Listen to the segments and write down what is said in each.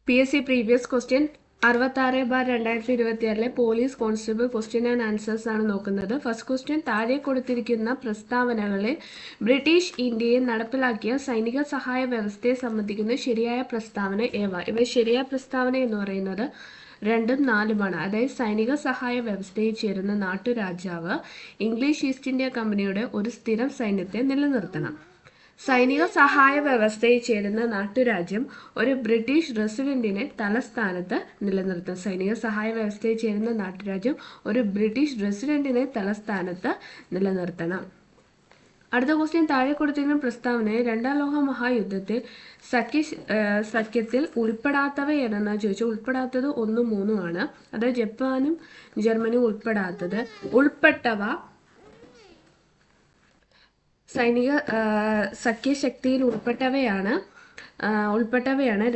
PSC previous question 66/2024 police constable question and answers ആണ് നോക്കുന്നത്. First question, താഴെ കൊടുത്തിരിക്കുന്ന പ്രസ്താവനകളിൽ ബ്രിട്ടീഷ് ഇന്ത്യയിൽ നടപ്പിലാക്കിയ സൈനിക സഹായ വ്യവസ്ഥയെ സംബന്ധിക്കുന്ന ശരിയായ പ്രസ്താവന ഏവ? ഇവ ശരിയായ പ്രസ്താവന എന്ന് പറയുന്നത് 2ഉം 4ഉമാണ്. അതായത് സൈനിക സഹായ വ്യവസ്ഥയിൽ ചേരുന്ന നാട്ടുരാജാവ് ഇംഗ്ലീഷ് ഈസ്റ്റ് ഇന്ത്യ കമ്പനിയുടെ ഒരു സ്ഥിരം സൈന്യത്തെ നിലനിർത്തണം. സൈനിക സഹായ വ്യവസ്ഥയിൽ ചേരുന്ന നാട്ടുരാജ്യം ഒരു ബ്രിട്ടീഷ് റെസിഡന്റിനെ തലസ്ഥാനത്ത് നിലനിർത്തും. സൈനിക സഹായ വ്യവസ്ഥയിൽ ചേരുന്ന നാട്ടുരാജ്യം ഒരു ബ്രിട്ടീഷ് റെസിഡന്റിനെ തലസ്ഥാനത്ത് നിലനിർത്തണം. അടുത്ത ക്വസ്റ്റ്യൻ, താഴെ കൊടുത്തിരുന്ന പ്രസ്താവനയെ രണ്ടാം ലോക മഹായുദ്ധത്തിൽ സഖ്യത്തിൽ ഉൾപ്പെടാത്തവ ഏതെന്നാ ചോദിച്ചു. ഉൾപ്പെടാത്തത് 1ഉം 3ഉമാണ്. അതായത് ജപ്പാനും ജർമ്മനിയും ഉൾപ്പെടാത്തത്. ഉൾപ്പെട്ടവ സൈനിക സഖ്യശക്തിയിൽ ഉൾപ്പെട്ടവയാണ്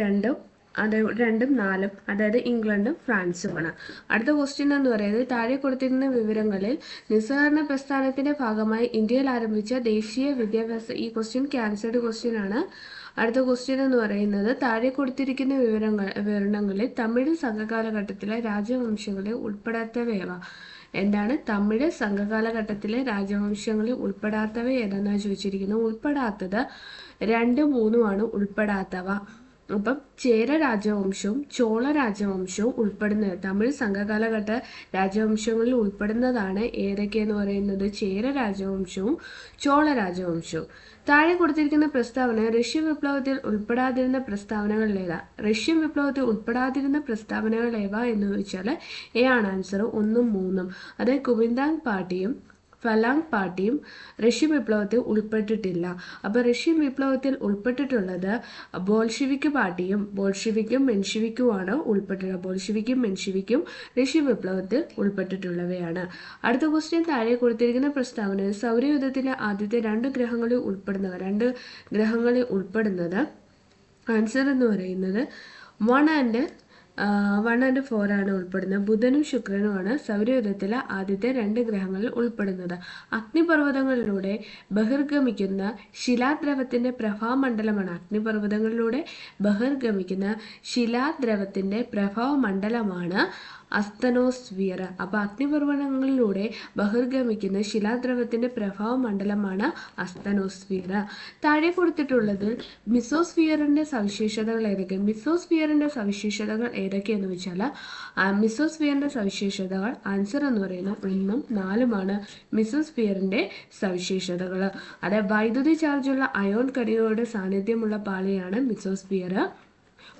2ഉം 4ഉം. അതായത് ഇംഗ്ലണ്ടും ഫ്രാൻസുമാണ്. അടുത്ത ക്വസ്റ്റ്യൻ എന്ന് പറയുന്നത്, താഴെ കൊടുത്തിരുന്ന വിവരങ്ങളിൽ നിസ്സഹകരണ പ്രസ്ഥാനത്തിന്റെ ഭാഗമായി ഇന്ത്യയിൽ ആരംഭിച്ച ദേശീയ വിദ്യാഭ്യാസ. ഈ ക്വസ്റ്റ്യൻ ക്യാൻസൽഡ് ക്വസ്റ്റ്യൻ ആണ്. അടുത്ത ക്വസ്റ്റ്യൻ എന്ന് പറയുന്നത്, താഴെ കൊടുത്തിരിക്കുന്ന വിവരണങ്ങളിൽ തമിഴ് സംഘകാലഘട്ടത്തിലെ രാജവംശങ്ങളെ ഉൾപ്പെടാത്തവയവ? എന്താണ് തമിഴ് സംഘകാലഘട്ടത്തിലെ രാജവംശങ്ങളിൽ ഉൾപ്പെടാത്തവ ഏതെന്നാണ് ചോദിച്ചിരിക്കുന്നത്. ഉൾപ്പെടാത്തത് 2ഉം 3ഉമാണ് ഉൾപ്പെടാത്തവ. അപ്പം ചേര രാജവംശവും ചോള രാജവംശവും ഉൾപ്പെടുന്നത് തമിഴ് സംഘകാലഘട്ട രാജവംശങ്ങളിൽ ഉൾപ്പെടുന്നതാണ്. ഏതൊക്കെയെന്ന് പറയുന്നത് ചേര രാജവംശവും ചോള രാജവംശവും. താഴെ കൊടുത്തിരിക്കുന്ന പ്രസ്താവന റഷ്യൻ വിപ്ലവത്തിൽ ഉൾപ്പെടാതിരുന്ന പ്രസ്താവനകൾ ഏതാ? റഷ്യൻ വിപ്ലവത്തിൽ ഉൾപ്പെടാതിരുന്ന പ്രസ്താവനകൾ ഏവ എന്ന് ചോദിച്ചാൽ എ ആണ് ആൻസർ, 1ഉം 3ഉം. അതായത് കുമിന്താങ് പാർട്ടിയും ഫലാങ് പാർട്ടിയും റഷ്യൻ വിപ്ലവത്തിൽ ഉൾപ്പെട്ടിട്ടില്ല. അപ്പോൾ റഷ്യൻ വിപ്ലവത്തിൽ ഉൾപ്പെട്ടിട്ടുള്ളത് ബോൾഷിവിക് പാർട്ടിയും ബോൾഷിവിക്കും മെൻഷിവിക്കുമാണ് ഉൾപ്പെട്ടിട്ടുള്ളത്. ബോൾഷിവിക്കും മെൻഷിവിക്കും റഷ്യൻ വിപ്ലവത്തിൽ ഉൾപ്പെട്ടിട്ടുള്ളവയാണ്. അടുത്ത ക്വസ്റ്റ്യൻ, താഴെ കൊടുത്തിരിക്കുന്ന പ്രസ്താവന സൗരയൂഥത്തിലെ ആദ്യത്തെ 2 ഗ്രഹങ്ങളിൽ ഉൾപ്പെടുന്നത് ആൻസർ എന്ന് പറയുന്നത് 1 and 4 ആണ് ഉൾപ്പെടുന്നത്. ബുധനും ശുക്രനുമാണ് സൗരയൂഥത്തിലെ ആദ്യത്തെ 2 ഗ്രഹങ്ങളിൽ ഉൾപ്പെടുന്നത്. അഗ്നിപർവ്വതങ്ങളിലൂടെ ബഹിർഗമിക്കുന്ന ശിലാദ്രവത്തിന്റെ പ്രഭാവമണ്ഡലമാണ്. അഗ്നിപർവ്വതങ്ങളിലൂടെ ബഹിർഗമിക്കുന്ന ശിലാദ്രവത്തിന്റെ പ്രഭാവമണ്ഡലമാണ് അസ്തനോസ്ഫിയർ. അപ്പോൾ അഗ്നിപർവ്വതങ്ങളിലൂടെ ബഹിർഗമിക്കുന്ന ശിലാദ്രവത്തിന്റെ പ്രഭാവ മണ്ഡലമാണ് അസ്തനോസ്ഫിയർ. താഴെ കൊടുത്തിട്ടുള്ളത് മിസോസ്ഫിയറിന്റെ സവിശേഷതകൾ ഏതൊക്കെ? മിസോസ്ഫിയറിന്റെ സവിശേഷതകൾ ഏതൊക്കെയെന്ന് വെച്ചാൽ മിസോസ്ഫിയറിന്റെ സവിശേഷതകൾ ആൻസർ എന്ന് പറയുന്നത് 1ഉം 4ഉമാണ് മിസോസ്ഫിയറിന്റെ സവിശേഷതകൾ. അതായത് വൈദ്യുതി ചാർജുള്ള അയോൺ കണികകളുടെ സാന്നിധ്യമുള്ള പാളിയാണ് മിസോസ്ഫിയർ.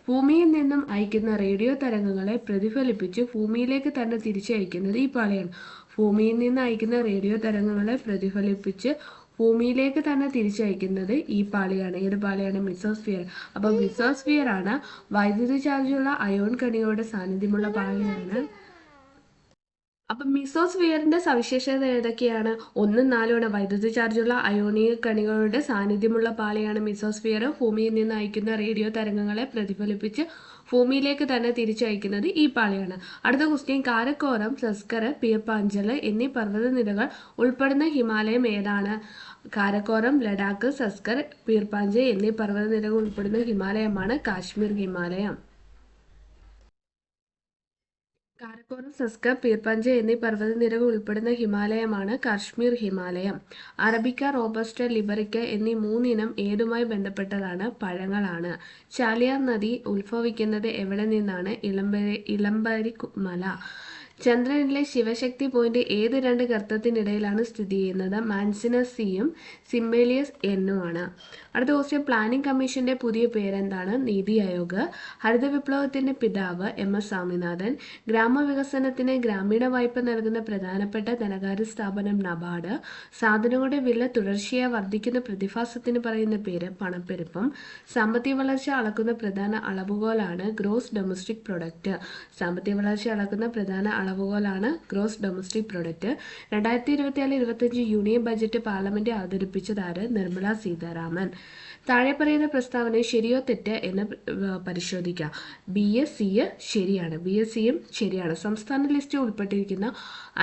ഭൂമിയിൽ നിന്നും അയക്കുന്ന റേഡിയോ തരംഗങ്ങളെ പ്രതിഫലിപ്പിച്ച് ഭൂമിയിലേക്ക് തന്നെ തിരിച്ചയക്കുന്നത് ഈ പാളിയാണ്. ഭൂമിയിൽ നിന്ന് അയക്കുന്ന റേഡിയോ തരംഗങ്ങളെ പ്രതിഫലിപ്പിച്ച് ഭൂമിയിലേക്ക് തന്നെ തിരിച്ചയക്കുന്നത് ഈ പാളിയാണ്. ഏത് പാളിയാണ്? മിസോസ്ഫിയർ. അപ്പോൾ മിസോസ്ഫിയർ ആണ് വൈദ്യുതി ചാർജുള്ള അയോൺ കണികകളുടെ സാന്നിധ്യമുള്ള പാളിയാണ്. അപ്പം മിസോസ്ഫിയറിന്റെ സവിശേഷത ഏതൊക്കെയാണ്? 1ഉം 4ഉമാണ്. വൈദ്യുതി ചാർജുള്ള അയോണിക കണികകളുടെ സാന്നിധ്യമുള്ള പാളിയാണ് മിസോസ്ഫിയർ. ഭൂമിയിൽ നിന്ന് അയക്കുന്ന റേഡിയോ തരംഗങ്ങളെ പ്രതിഫലിപ്പിച്ച് ഭൂമിയിലേക്ക് തന്നെ തിരിച്ചയക്കുന്നത് ഈ പാളിയാണ്. അടുത്ത ക്വസ്റ്റ്യൻ, കാരക്കോറം, സസ്കർ, പീർപ്പാഞ്ചൽ എന്നീ പർവ്വതനിരകൾ ഉൾപ്പെടുന്ന ഹിമാലയം ഏതാണ്? കാരക്കോറം, ലഡാക്ക്, സസ്കർ, പീർപ്പാഞ്ചൽ എന്നീ പർവ്വതനിരകൾ ഉൾപ്പെടുന്ന ഹിമാലയമാണ് കാശ്മീർ ഹിമാലയം. കാരക്കോറം, സസ്കർ, പീർപ്പാഞ്ചൽ എന്നീ പർവ്വതനിരകൾ ഉൾപ്പെടുന്ന ഹിമാലയമാണ് കാശ്മീർ ഹിമാലയം. അറബിക്ക, റോബസ്റ്റ, ലിബറിക്ക എന്നീ 3 ഇനം ഏതുമായി ബന്ധപ്പെട്ടതാണ്? പഴങ്ങളാണ്. ചാലിയാർ നദി ഉത്ഭവിക്കുന്നത് എവിടെ നിന്നാണ്? ഇളമ്പരി മല. ചന്ദ്രനിലെ ശിവശക്തി പോയിന്റ് ഏത് 2 ഗർത്തത്തിനിടയിലാണ് സ്ഥിതി ചെയ്യുന്നത്? മാൻസിനസ് സിയും സിംബേലിയസ് എന്നുമാണ്. അടുത്ത ക്വസ്റ്റ്യൻ, പ്ലാനിംഗ് കമ്മീഷന്റെ പുതിയ പേരെന്താണ്? നീതി ആയോഗ്. ഹരിത വിപ്ലവത്തിന്റെ പിതാവ് MS സ്വാമിനാഥൻ. ഗ്രാമവികസനത്തിന് ഗ്രാമീണ വായ്പ നൽകുന്ന പ്രധാനപ്പെട്ട ധനകാര്യ സ്ഥാപനം നബാർഡ്. സാധനങ്ങളുടെ വില തുടർച്ചയായി വർദ്ധിക്കുന്ന പ്രതിഭാസത്തിന് പറയുന്ന പേര് പണപ്പെരുപ്പം. സാമ്പത്തിക വളർച്ച അളക്കുന്ന പ്രധാന അളവുകോലാണ് ഗ്രോസ് ഡൊമസ്റ്റിക് പ്രൊഡക്റ്റ്. സാമ്പത്തിക വളർച്ച അളക്കുന്ന പ്രധാന അളവുകോലാണ് gross domestic product. 2024-25 union budget parliament അവതരിപ്പിച്ചതാര്? നിർമ്മല സീതാരാമൻ. താഴെ പറയുന്ന പ്രസ്താവന ശരിയോ തെറ്റ് എന്ന് പരിശോധിക്കാം. BSc ശരിയാണ്. BScയും ശരിയാണ്. സംസ്ഥാന ലിസ്റ്റിൽ ഉൾപ്പെട്ടിരിക്കുന്ന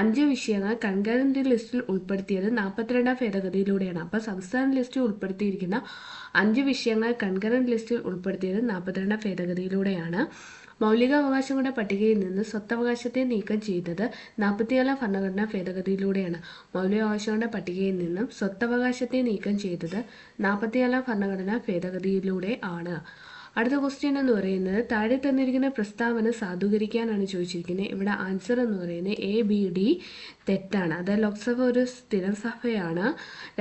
5 വിഷയങ്ങൾ കൺകറന്റ് ലിസ്റ്റിൽ ഉൾപ്പെടുത്തിയത് 42 ഭേദഗതിയിലൂടെയാണ്. അപ്പോൾ സംസ്ഥാന ലിസ്റ്റിൽ ഉൾപ്പെടുത്തിയിരിക്കുന്ന 5 വിഷയങ്ങൾ കൺകറന്റ് ലിസ്റ്റിൽ ഉൾപ്പെടുത്തിയത് 42 ഭേദഗതിയിലൂടെയാണ്. മൗലികാവകാശങ്ങളുടെ പട്ടികയിൽ നിന്ന് സ്വത്തവകാശത്തെ നീക്കം ചെയ്തത് 44 ഭരണഘടനാ ഭേദഗതിയിലൂടെയാണ്. മൗലികാവകാശങ്ങളുടെ പട്ടികയിൽ നിന്നും സ്വത്തവകാശത്തെ നീക്കം ചെയ്തത് 44 ഭരണഘടനാ ഭേദഗതിയിലൂടെ ആണ്. അടുത്ത ക്വസ്റ്റ്യൻ എന്ന് പറയുന്നത് താഴെ തന്നിരിക്കുന്ന പ്രസ്താവന സാധൂകരിക്കാനാണ് ചോദിച്ചിരിക്കുന്നത്. ഇവിടെ ആൻസർ എന്ന് പറയുന്നത് ABD തെറ്റാണ്. അതായത് ലോക്സഭ ഒരു സ്ഥിരം സഭയാണ്.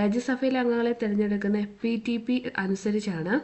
രാജ്യസഭയിലെ അംഗങ്ങളെ തിരഞ്ഞെടുക്കുന്ന FPTP അനുസരിച്ചാണ്.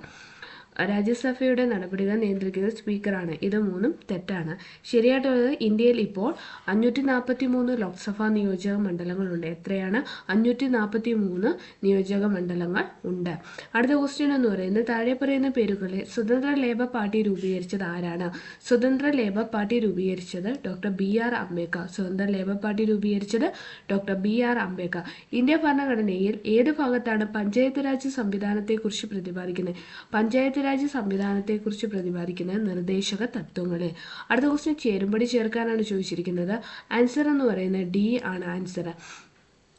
രാജ്യസഭയുടെ നടപടികൾ നിയന്ത്രിക്കുന്നത് സ്പീക്കറാണ്. ഇത് മൂന്നും തെറ്റാണ്. ശരിയായിട്ടുള്ളത് ഇന്ത്യയിൽ ഇപ്പോൾ 543 ലോക്സഭാ നിയോജക മണ്ഡലങ്ങളുണ്ട്. എത്രയാണ്? 543 നിയോജക മണ്ഡലങ്ങൾ ഉണ്ട്. അടുത്ത ക്വസ്റ്റ്യൻ എന്ന് പറയുന്നത് താഴെ പറയുന്ന പേരുകളിൽ സ്വതന്ത്ര ലേബർ പാർട്ടി രൂപീകരിച്ചത് ആരാണ്? സ്വതന്ത്ര ലേബർ പാർട്ടി രൂപീകരിച്ചത് ഡോക്ടർ BR അംബേദ്കർ. സ്വതന്ത്ര ലേബർ പാർട്ടി രൂപീകരിച്ചത് ഡോക്ടർ BR അംബേദ്കർ. ഇന്ത്യ ഭരണഘടനയിൽ ഏത് ഭാഗത്താണ് പഞ്ചായത്ത് രാജ് സംവിധാനത്തെക്കുറിച്ച് പ്രതിപാദിക്കുന്നത്? പഞ്ചായത്ത് രാജ് സംവിധാനത്തെക്കുറിച്ച് പ്രതിപാദിക്കുന്ന നിർദ്ദേശക തത്വങ്ങളിൽ. അടുത്ത ക്വസ്റ്റ്യൻ ചേരുംപടി ചേർക്കാനാണ് ചോദിച്ചിരിക്കുന്നത്. ആൻസർ എന്ന് പറയുന്നത് D ആണ് ആൻസർ.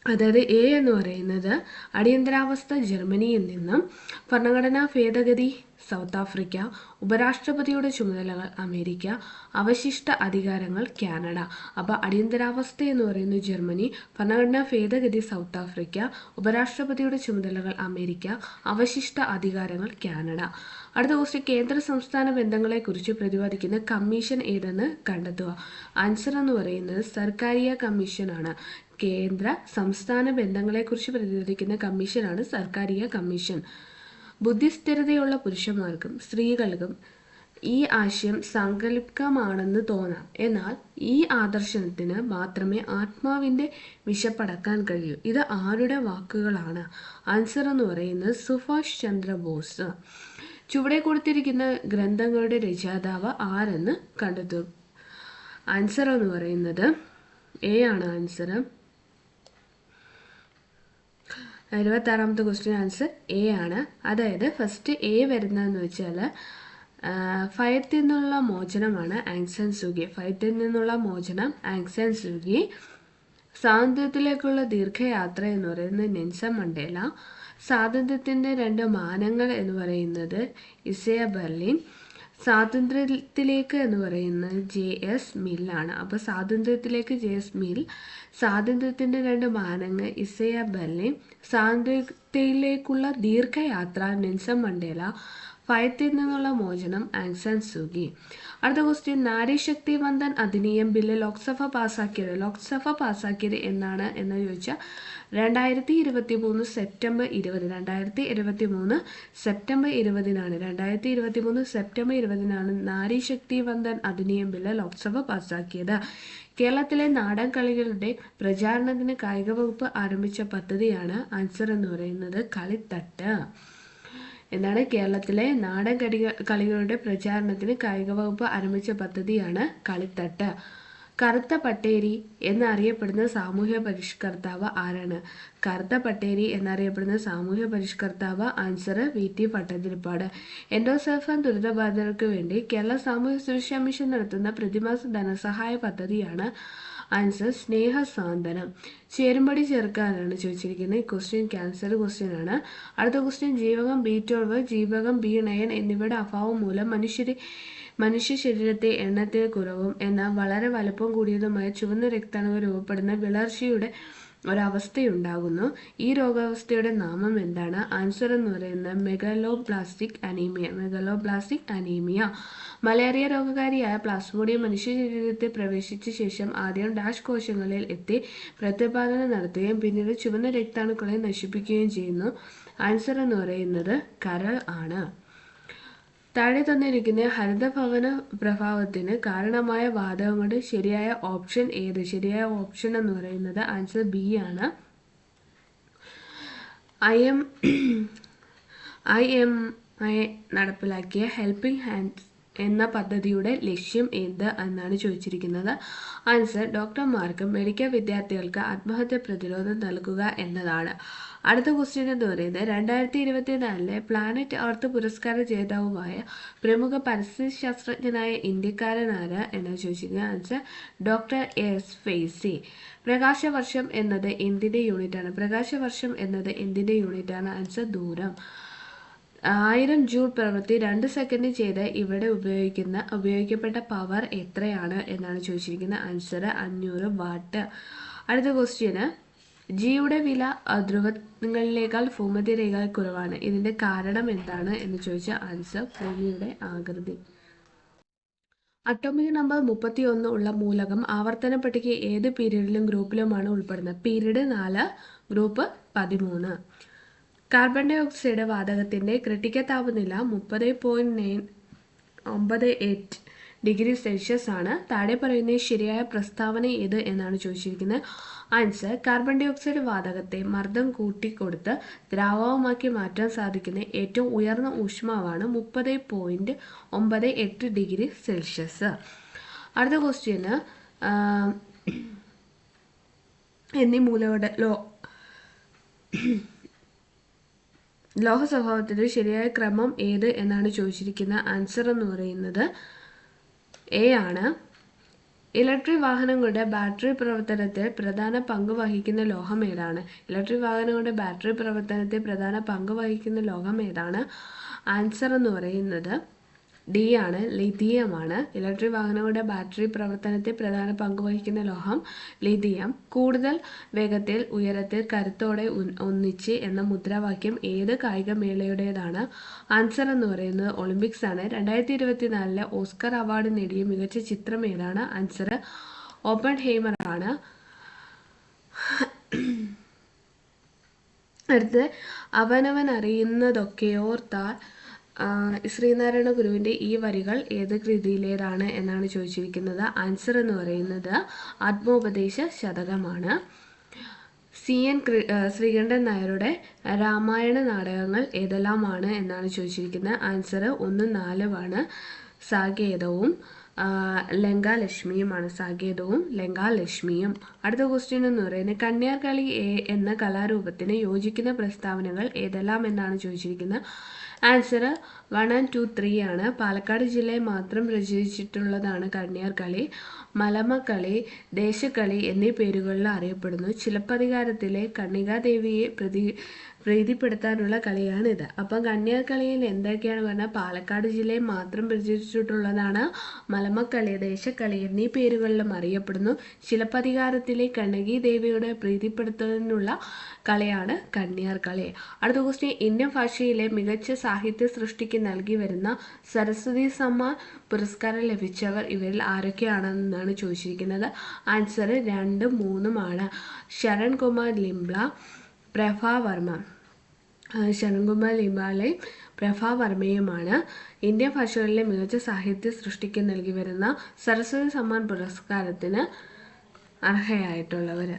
അതായത് A എന്ന് പറയുന്നത് അടിയന്തരാവസ്ഥ ജർമ്മനിയിൽ നിന്നും, ഭരണഘടനാ ഭേദഗതി സൗത്ത് ആഫ്രിക്ക, ഉപരാഷ്ട്രപതിയുടെ ചുമതലകൾ അമേരിക്ക, അവശിഷ്ട അധികാരങ്ങൾ കാനഡ. അപ്പോൾ അടിയന്തരാവസ്ഥ എന്ന് പറയുന്നത് ജർമ്മനി, ഭരണഘടനാ ഭേദഗതി സൗത്ത് ആഫ്രിക്ക, ഉപരാഷ്ട്രപതിയുടെ ചുമതലകൾ അമേരിക്ക, അവശിഷ്ട അധികാരങ്ങൾ കാനഡ. അടുത്ത ക്വസ്റ്റ്യൻ കേന്ദ്ര സംസ്ഥാന ബന്ധങ്ങളെക്കുറിച്ച് പ്രതിപാദിക്കുന്ന കമ്മീഷൻ ഏതെന്ന് കണ്ടെത്തുക. ആൻസർ എന്ന് പറയുന്നത് സർക്കാരിയ കമ്മീഷനാണ്. കേന്ദ്ര സംസ്ഥാന ബന്ധങ്ങളെക്കുറിച്ച് പ്രതിപാദിക്കുന്ന കമ്മീഷനാണ് സർക്കാരിയ കമ്മീഷൻ. ബുദ്ധിസ്ഥിരതയുള്ള പുരുഷന്മാർക്കും സ്ത്രീകൾക്കും ഈ ആശയം സാങ്കല്പികമാണെന്ന് തോന്നാം. എന്നാൽ ഈ ആദർശനത്തിന് മാത്രമേ ആത്മാവിൻ്റെ വിശപ്പടക്കാൻ കഴിയൂ. ഇത് ആരുടെ വാക്കുകളാണ്? ആൻസർ എന്ന് പറയുന്നത് സുഭാഷ് ചന്ദ്രബോസ്. ചുവടെ കൊടുത്തിരിക്കുന്ന ഗ്രന്ഥങ്ങളുടെ രചയിതാവ് ആരെന്ന് കണ്ടെത്തും. ആൻസർ എന്ന് പറയുന്നത് A ആണ് ആൻസർ. 26ാമത്തെ ക്വസ്റ്റ്യൻ ആൻസർ A ആണ്. അതായത് ഫസ്റ്റ് A വരുന്നതെന്ന് വെച്ചാൽ ഭയത്തിൽ നിന്നുള്ള മോചനമാണ് ആങ് സാൻ സൂകി. ഭയത്തിൽ നിന്നുള്ള മോചനം ആങ് സാൻ സൂകി. സ്വാതന്ത്ര്യത്തിലേക്കുള്ള ദീർഘയാത്ര എന്ന് പറയുന്നത് നെൽസൺ മണ്ടേല. സ്വാതന്ത്ര്യത്തിൻ്റെ 2 മാനങ്ങൾ എന്ന് പറയുന്നത് ഇസയ ബെർലിൻ. സ്വാതന്ത്ര്യത്തിലേക്ക് എന്ന് പറയുന്നത് JS മില്ലാണ്. അപ്പോൾ സ്വാതന്ത്ര്യത്തിലേക്ക് JS മിൽ. സ്വാതന്ത്ര്യത്തിൻ്റെ 2 മാനങ്ങൾ ഇസയ ബെർലിൻ. സ്വാതന്ത്ര്യത്തിലേക്കുള്ള ദീർഘയാത്ര നെൽസൺ മണ്ടേല. ഭയത്തിൽ നിന്നുള്ള മോചനം ആങ് സാൻ സൂകി. അടുത്ത ക്വസ്റ്റ്യൻ നാരീശക്തി വന്ദൻ അധിനിയം ബില്ല് ലോക്സഭ പാസ്സാക്കിയത് എന്നാണ് എന്ന് ചോദിച്ചാൽ 2023 സെപ്റ്റംബർ 20. 2023 സെപ്റ്റംബർ 20-നാണ്. 2023 സെപ്റ്റംബർ 20-നാണ് നാരീശക്തി വന്ദൻ അധിനിയം ബില്ല് ലോക്സഭ പാസ്സാക്കിയത്. കേരളത്തിലെ നാടൻ കളികളുടെ പ്രചാരണത്തിന് കായിക വകുപ്പ് ആരംഭിച്ച പദ്ധതിയാണ് ആൻസർ എന്ന് പറയുന്നത് കളിത്തട്ട്. എന്താണ്? കേരളത്തിലെ നാടൻ കളികളുടെ പ്രചാരണത്തിന് കായിക വകുപ്പ് ആരംഭിച്ച പദ്ധതിയാണ് കളിത്തട്ട്. കറുത്ത പട്ടേരി എന്നറിയപ്പെടുന്ന സാമൂഹ്യ പരിഷ്കർത്താവ് ആരാണ്? കറുത്ത പട്ടേരി എന്നറിയപ്പെടുന്ന സാമൂഹ്യ പരിഷ്കർത്താവ് ആൻസർ VT ഭട്ടതിരിപ്പാട്. എൻഡോസൾഫാൻ ദുരിതബാധിതർക്ക് വേണ്ടി കേരള സാമൂഹ്യ സുരക്ഷാ മിഷൻ നടത്തുന്ന പ്രതിമാസ ധനസഹായ പദ്ധതിയാണ് ആൻസർ സ്നേഹസാന്ത്വനം. ചേരുംപടി ചേർക്കാനാണ് ചോദിച്ചിരിക്കുന്നത്. ക്വസ്റ്റ്യൻ ക്യാൻസർ ക്വസ്റ്റ്യൻ ആണ്. അടുത്ത ക്വസ്റ്റ്യൻ ജീവകം B12, ജീവകം B9 എന്നിവയുടെ അഭാവം മൂലം മനുഷ്യ ശരീരത്തെ എണ്ണത്തിൽ കുറവും എന്നാൽ വളരെ വലുപ്പം കൂടിയതുമായ ചുവന്ന രക്താണുകൾ രൂപപ്പെടുന്ന വിളർച്ചയുടെ ഒരവസ്ഥയുണ്ടാകുന്നു. ഈ രോഗാവസ്ഥയുടെ നാമം എന്താണ്? ആൻസർ എന്ന് പറയുന്നത് മെഗലോബ്ലാസ്റ്റിക് അനീമിയ. മലേറിയ രോഗകാരിയായ പ്ലാസ്മോഡിയം മനുഷ്യ ശരീരത്തിൽ പ്രവേശിച്ച ശേഷം ആദ്യം ഡാഷ് കോശങ്ങളിൽ എത്തി പ്രത്യുത്പാദനം നടത്തുകയും പിന്നീട് ചുവന്ന രക്താണുക്കളെ നശിപ്പിക്കുകയും ചെയ്യുന്നു. ആൻസർ എന്ന് പറയുന്നത് കരൾ ആണ്. താഴെ തന്നിരിക്കുന്ന ഹരിതഭവന പ്രഭാവത്തിന് കാരണമായ വാതകങ്ങളുടെ ശരിയായ ഓപ്ഷൻ ഏത്? ശരിയായ ഓപ്ഷൻ എന്ന് പറയുന്നത് ആൻസർ B ആണ്. IMI നടപ്പിലാക്കിയ ഹെൽപ്പിംഗ് ഹാൻഡ്സ് എന്ന പദ്ധതിയുടെ ലക്ഷ്യം എന്ത് എന്നാണ് ചോദിച്ചിരിക്കുന്നത്. ആൻസർ ഡോക്ടർമാർക്കും മെഡിക്കൽ വിദ്യാർത്ഥികൾക്ക് ആത്മഹത്യ പ്രതിരോധം നൽകുക എന്നതാണ്. അടുത്ത ക്വസ്റ്റ്യൻ എന്ന് പറയുന്നത് 2024 പ്ലാനറ്റ് എർത്ത് പുരസ്കാര ജേതാവുമായ പ്രമുഖ പരിസ്ഥിതി ശാസ്ത്രജ്ഞനായ ഇന്ത്യക്കാരനാര് എന്നാണ് ചോദിച്ചിരിക്കുന്നത്. Answer doctor S Faizi. പ്രകാശവർഷം എന്നത് എന്തിൻ്റെ യൂണിറ്റാണ്? പ്രകാശവർഷം എന്നത് എന്തിൻ്റെ യൂണിറ്റാണ്? ആൻസർ ദൂരം. 1000 ജൂൾ പ്രവൃത്തി 2 സെക്കൻഡ് ചെയ്ത് ഇവിടെ ഉപയോഗിക്കപ്പെട്ട പവർ എത്രയാണ് എന്നാണ് ചോദിച്ചിരിക്കുന്നത്. Answer 500 what. അടുത്ത ക്വസ്റ്റ്യന് ജിയുടെ വില ധ്രുവങ്ങളിലേക്കാൾ ഭൂമധ്യരേഖയിൽ കുറവാണ്. ഇതിന്റെ കാരണം എന്താണ് എന്ന് ചോദിച്ചാൽ ആൻസർ ഭൂമിയുടെ ആകൃതി. അറ്റോമിക് നമ്പർ 31 ഉള്ള മൂലകം ആവർത്തന പട്ടിക ഏത് പീരീഡിലും ഗ്രൂപ്പിലുമാണ് ഉൾപ്പെടുന്നത്? Period 4, group 13. Carbon dioxide വാതകത്തിന്റെ ക്രിട്ടിക്കൽ താപനില 30.98 ഡിഗ്രി സെൽഷ്യസ് ആണ്. താഴെ പറയുന്ന ശരിയായ പ്രസ്താവന ഏത് എന്നാണ് ചോദിച്ചിരിക്കുന്നത്. ആൻസർ കാർബൺ ഡൈ ഓക്സൈഡ് വാതകത്തെ മർദ്ദം കൂട്ടിക്കൊടുത്ത് ദ്രാവകമാക്കി മാറ്റാൻ സാധിക്കുന്ന ഏറ്റവും ഉയർന്ന ഊഷ്മാവാണ് 30.98 ഡിഗ്രി സെൽഷ്യസ്. അടുത്ത ക്വസ്റ്റ്യന് എന്നീ മൂലകങ്ങളുടെ ലോഹ സ്വഭാവത്തിന്റെ ശരിയായ ക്രമം ഏത് എന്നാണ് ചോദിച്ചിരിക്കുന്നത്. ആൻസർ എന്ന് പറയുന്നത് എ ആണ്. ഇലക്ട്രിക് വാഹനങ്ങളുടെ ബാറ്ററി പ്രവർത്തനത്തിൽ പ്രധാന പങ്ക് വഹിക്കുന്ന ലോഹം ഏതാണ്? ഇലക്ട്രിക് വാഹനങ്ങളുടെ ബാറ്ററി പ്രവർത്തനത്തിൽ പ്രധാന പങ്ക് വഹിക്കുന്ന ലോഹം ഏതാണ്? ആൻസർ എന്ന് പറയുന്നത് ഡി ആണ്, ലിഥിയമാണ്. ഇലക്ട്രിക് വാഹനങ്ങളുടെ ബാറ്ററി പ്രവർത്തനത്തിൽ പ്രധാന പങ്ക് വഹിക്കുന്ന ലോഹം ലിഥിയം. കൂടുതൽ വേഗത്തിൽ ഉയരത്തിൽ കരുത്തോടെ ഒന്നിച്ച് എന്ന മുദ്രാവാക്യം ഏത് കായിക മേളയുടേതാണ്? ആൻസർ എന്ന് പറയുന്നത് ഒളിമ്പിക്സ് ആണ്. 2024 ഓസ്കർ അവാർഡ് നേടിയ മികച്ച ചിത്രം ഏതാണ്? ആൻസർ ഓപ്പൺഹൈമർ ആണ്. അടുത്ത് അവനവൻ അറിയുന്നതൊക്കെയോർത്താൽ ശ്രീനാരായണ ഗുരുവിൻ്റെ ഈ വരികൾ ഏത് കൃതിയിലേതാണ് എന്നാണ് ചോദിച്ചിരിക്കുന്നത്. ആൻസർ എന്ന് പറയുന്നത് ആത്മോപദേശ ശതകമാണ്. CN ശ്രീകണ്ഠൻ നായരുടെ രാമായണ നാടകങ്ങൾ ഏതെല്ലാമാണ് എന്നാണ് ചോദിച്ചിരിക്കുന്നത്. ആൻസർ 1, 4 സാകേതവും ലങ്കാലക്ഷ്മിയുമാണ്. സാകേതവും ലങ്കാലക്ഷ്മിയും. അടുത്ത ക്വസ്റ്റ്യൻ എന്ന് പറയുന്നത് കന്യാർകളി എന്ന കലാരൂപത്തിന് യോജിക്കുന്ന പ്രസ്താവനകൾ ഏതെല്ലാം എന്നാണ് ചോദിച്ചിരിക്കുന്നത്. ആൻസർ 1 and 2, 3 ആണ്. പാലക്കാട് ജില്ലയിൽ മാത്രം പ്രചരിച്ചിട്ടുള്ളതാണ് കന്യാർകളി. മലമക്കളി, ദേശക്കളി എന്നീ പേരുകളിൽ അറിയപ്പെടുന്നു. ചിലപ്പതികാരത്തിലെ കന്യകാദേവിയെ പ്രീതിപ്പെടുത്താനുള്ള കളിയാണിത്. അപ്പം കന്യാർകളിയിൽ എന്തൊക്കെയാണ് പറഞ്ഞാൽ പാലക്കാട് ജില്ലയിൽ മാത്രം പ്രചരിച്ചിട്ടുള്ളതാണ്. മലമക്കളി, ദേശക്കളി എന്നീ പേരുകളിലും അറിയപ്പെടുന്നു. ചിലപ്പതികാരത്തിലെ കണ്ണകി ദേവിയുടെ പ്രീതിപ്പെടുത്തുന്നതിനുള്ള കളിയാണ് കന്യാർകളി. അടുത്ത ക്വസ്റ്റ്യൻ ഇന്ത്യൻ ഭാഷയിലെ മികച്ച സാഹിത്യ സൃഷ്ടിക്ക് നൽകി വരുന്ന സരസ്വതി സമ്മാൻ പുരസ്കാരം ലഭിച്ചവർ ഇവരിൽ ആരൊക്കെയാണെന്നാണ് ചോദിച്ചിരിക്കുന്നത്. ആൻസർ 2, 3 ശരൺ കുമാർ ലിംബ്ല, പ്രഭാവർമ്മ. ശരൺകുമാർ ലിംബാലയും പ്രഭാവർമ്മയുമാണ് ഇന്ത്യൻ ഭാഷകളിലെ മികച്ച സാഹിത്യ സൃഷ്ടിക്ക് നൽകി വരുന്ന സരസ്വതി സമ്മാൻ പുരസ്കാരത്തിന് അർഹയായിട്ടുള്ളവർ.